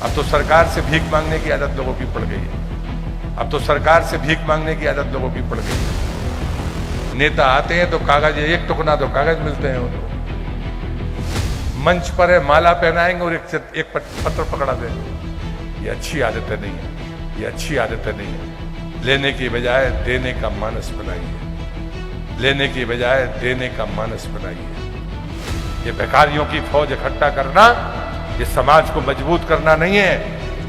अब तो सरकार से भीख मांगने की आदत लोगों की पड़ गई है। अब तो सरकार से भीख मांगने की आदत लोगों की पड़ गई है। नेता आते हैं तो कागज, एक टुकड़ा तो कागज मिलते हैं उनको। मंच पर है, माला पहनाएंगे और एक पत्र पकड़ा देंगे। ये अच्छी आदतें नहीं है, ये अच्छी आदतें नहीं है। लेने की बजाय देने का मानस बनाइए, लेने की बजाय देने का मानस बनाइए। ये भिखारियों की फौज इकट्ठा करना, ये समाज को मजबूत करना नहीं है,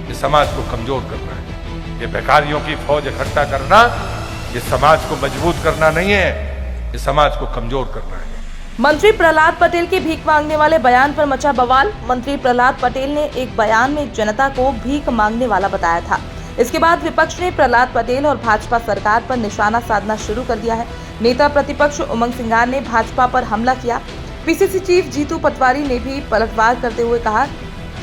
ये समाज को कमजोर करना है। ये भिखारियों की फौज इकट्ठा करना, ये समाज को मजबूत करना नहीं है, ये समाज को कमजोर करना है। मंत्री प्रहलाद पटेल के भीख मांगने वाले बयान पर मचा बवाल। मंत्री प्रहलाद पटेल ने एक बयान में जनता को भीख मांगने वाला बताया था। इसके बाद विपक्ष ने प्रहलाद पटेल और भाजपा सरकार पर निशाना साधना शुरू कर दिया है। नेता प्रतिपक्ष उमंग सिंगार ने भाजपा पर हमला किया। पीसीसी चीफ जीतू पटवारी ने भी पलटवार करते हुए कहा,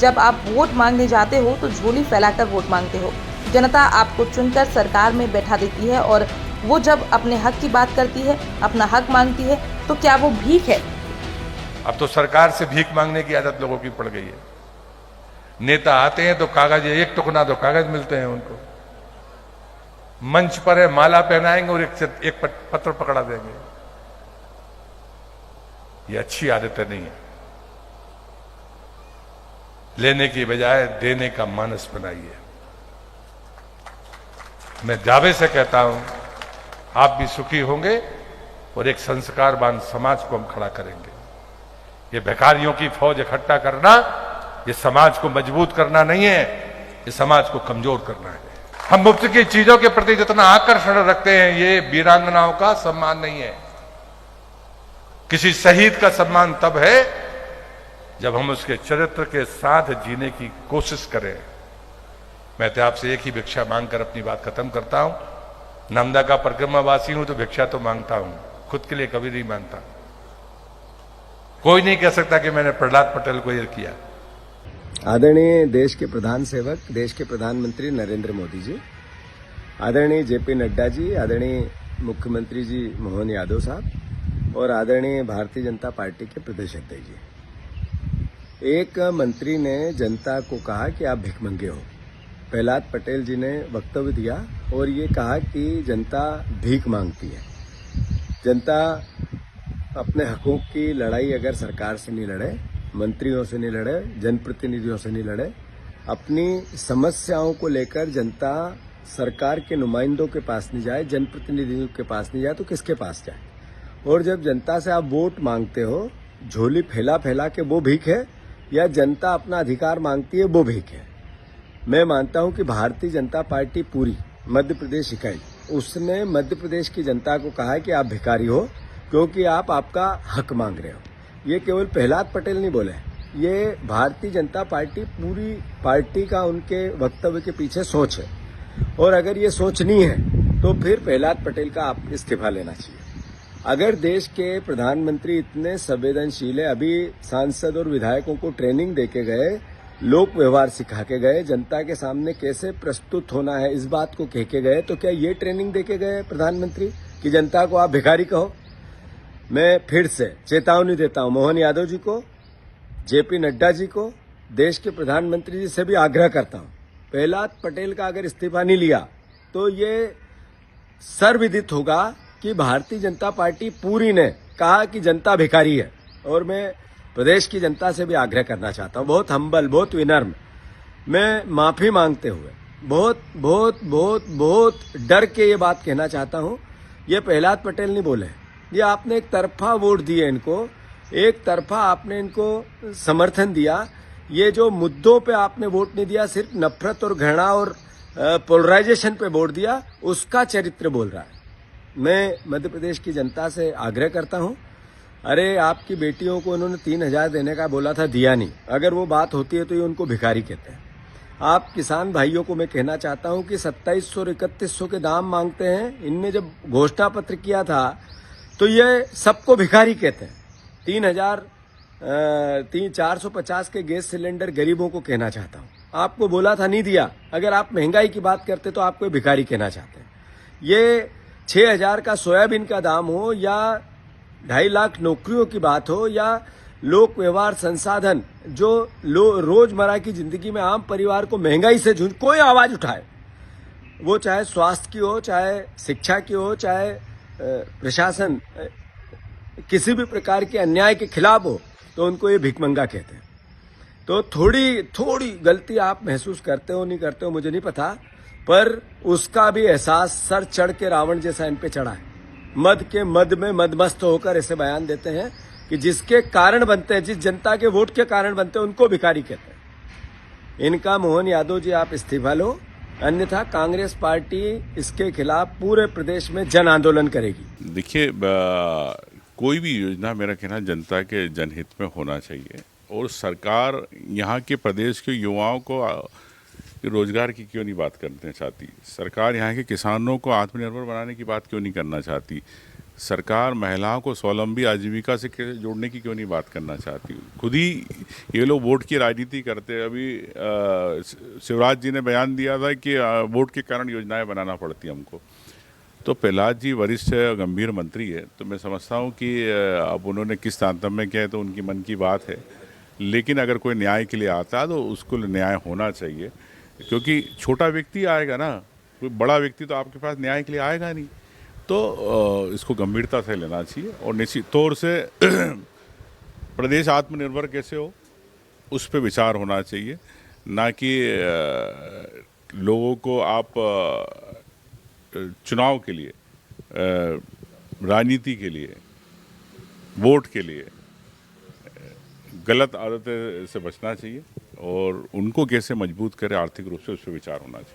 जब आप वोट मांगने जाते हो तो झोली फैलाकर वोट मांगते हो। जनता आपको चुनकर सरकार में बैठा देती है और वो जब अपने हक की बात करती है, अपना हक मांगती है, तो क्या वो भीख है? अब तो सरकार से भीख मांगने की आदत लोगों की पड़ गई है। नेता आते हैं तो कागज, एक टुकड़ा तो कागज मिलते हैं उनको। मंच पर है, माला पहनाएंगे और एक पत्र पकड़ा देंगे। ये अच्छी आदतें नहीं है। लेने की बजाय देने का मानस बनाइए। मैं दावे से कहता हूं, आप भी सुखी होंगे और एक संस्कारवान समाज को हम खड़ा करेंगे। ये भिखारियों की फौज इकट्ठा करना, ये समाज को मजबूत करना नहीं है, ये समाज को कमजोर करना है। हम मुफ्त की चीजों के प्रति जितना आकर्षण रखते हैं, ये वीरांगनाओं का सम्मान नहीं है। किसी शहीद का सम्मान तब है जब हम उसके चरित्र के साथ जीने की कोशिश करें। मैं तो आपसे एक ही भिक्षा मांगकर अपनी बात खत्म करता हूं। नर्मदा का परिक्रमावासी हूं तो भिक्षा तो मांगता हूं, खुद के लिए कभी नहीं मांगता। कोई नहीं कह सकता कि मैंने प्रहलाद पटेल को ये किया। आदरणीय देश के प्रधान सेवक, देश के प्रधानमंत्री नरेंद्र मोदी जी, आदरणीय जेपी नड्डा जी, आदरणीय मुख्यमंत्री जी मोहन यादव साहब और आदरणीय भारतीय जनता पार्टी के प्रदेश अध्यक्ष जी। एक मंत्री ने जनता को कहा कि आप भिखमंगे हो। प्रहलाद पटेल जी ने वक्तव्य दिया और ये कहा कि जनता भीख मांगती है। जनता अपने हकों की लड़ाई अगर सरकार से नहीं लड़े, मंत्रियों से नहीं लड़े, जनप्रतिनिधियों से नहीं लड़े, अपनी समस्याओं को लेकर जनता सरकार के नुमाइंदों के पास नहीं जाए, जनप्रतिनिधियों के पास नहीं जाए, तो किसके पास जाए? और जब जनता से आप वोट मांगते हो, झोली फैला फैला के वो भीख है या जनता अपना अधिकार मांगती है वो भीख है? मैं मानता हूं कि भारतीय जनता पार्टी पूरी मध्य प्रदेश इकाई, उसने मध्य प्रदेश की जनता को कहा है कि आप भिखारी हो क्योंकि आप आपका हक मांग रहे हो। ये केवल प्रहलाद पटेल नहीं बोले, ये भारतीय जनता पार्टी पूरी पार्टी का उनके वक्तव्य के पीछे सोच है। और अगर ये सोच नहीं है तो फिर प्रहलाद पटेल का आप इस्तीफा लेना चाहिए। अगर देश के प्रधानमंत्री इतने संवेदनशील है, अभी सांसद और विधायकों को ट्रेनिंग देके गए, लोक व्यवहार सिखा के गए, जनता के सामने कैसे प्रस्तुत होना है इस बात को कह के गए, तो क्या ये ट्रेनिंग देके गए प्रधानमंत्री कि जनता को आप भिखारी कहो? मैं फिर से चेतावनी देता हूं मोहन यादव जी को, जेपी नड्डा जी को, देश के प्रधानमंत्री जी से भी आग्रह करता हूं, प्रहलाद पटेल का अगर इस्तीफा नहीं लिया तो ये सर्वविदित होगा कि भारतीय जनता पार्टी पूरी ने कहा कि जनता भिखारी है। और मैं प्रदेश की जनता से भी आग्रह करना चाहता हूं, बहुत हम्बल, बहुत विनम्र, मैं माफी मांगते हुए बहुत बहुत बहुत बहुत डर के ये बात कहना चाहता हूं, ये प्रहलाद पटेल नहीं बोले, ये आपने एक तरफा वोट दिए इनको, एक तरफा आपने इनको समर्थन दिया। ये जो मुद्दों पे आपने वोट नहीं दिया, सिर्फ नफरत और घृणा और पोलराइजेशन पे वोट दिया, उसका चरित्र बोल रहा है। मैं मध्य प्रदेश की जनता से आग्रह करता हूं, अरे आपकी बेटियों को उन्होंने 3,000 देने का बोला था, दिया नहीं। अगर वो बात होती है तो ये उनको भिखारी कहते हैं। आप किसान भाइयों को मैं कहना चाहता हूं कि 2700 और 3100 के दाम मांगते हैं। इनने जब घोषणा पत्र किया था तो ये सबको भिखारी कहते हैं। 450 के गैस सिलेंडर गरीबों को कहना चाहता हूं, आपको बोला था, नहीं दिया। अगर आप महंगाई की बात करते तो आपको भिखारी कहना चाहते हैं। ये 6,000 का सोयाबीन का दाम हो या 2.5 लाख नौकरियों की बात हो या लोक व्यवहार संसाधन जो रोजमर्रा की जिंदगी में आम परिवार को महंगाई से झूझ कोई आवाज उठाए, वो चाहे स्वास्थ्य की हो, चाहे शिक्षा की हो, चाहे प्रशासन किसी भी प्रकार के अन्याय के खिलाफ हो, तो उनको ये भिखमंगा कहते हैं। तो थोड़ी गलती आप महसूस करते हो नहीं करते हो मुझे नहीं पता, पर उसका भी एहसास सर चढ़ के रावण जैसा इन पे चढ़ा है। मद के मद में मदमस्त होकर ऐसे बयान देते हैं कि जिसके कारण बनते हैं, जिस जनता के वोट के कारण बनते हैं, उनको भिखारी कहते हैं। इनका मोहन यादव जी आप इस्तीफा लो, अन्यथा कांग्रेस पार्टी इसके खिलाफ पूरे प्रदेश में जन आंदोलन करेगी। देखिए, कोई भी योजना मेरा कहना जनता के जनहित में होना चाहिए, और सरकार यहाँ के प्रदेश के युवाओं को रोजगार की क्यों नहीं बात करना चाहती? सरकार यहाँ के किसानों को आत्मनिर्भर बनाने की बात क्यों नहीं करना चाहती? सरकार महिलाओं को स्वावलंबी आजीविका से कैसे जोड़ने की क्यों नहीं बात करना चाहती? खुद ही ये लोग वोट की राजनीति करते हैं। अभी शिवराज जी ने बयान दिया था कि वोट के कारण योजनाएं बनाना पड़ती हमको। तो प्रहलाद जी वरिष्ठ गंभीर मंत्री है, तो मैं समझता हूँ कि अब उन्होंने किस तारतम्य में किया है तो उनकी मन की बात है, लेकिन अगर कोई न्याय के लिए आता है तो उसको न्याय होना चाहिए, क्योंकि छोटा व्यक्ति आएगा ना, कोई बड़ा व्यक्ति तो आपके पास न्याय के लिए आएगा नहीं। तो इसको गंभीरता से लेना चाहिए, और निश्चित तौर से प्रदेश आत्मनिर्भर कैसे हो उस पर विचार होना चाहिए, ना कि लोगों को आप चुनाव के लिए, राजनीति के लिए, वोट के लिए गलत आदतें से बचना चाहिए, और उनको कैसे मजबूत करें आर्थिक रूप से, उस पर विचार होना चाहिए।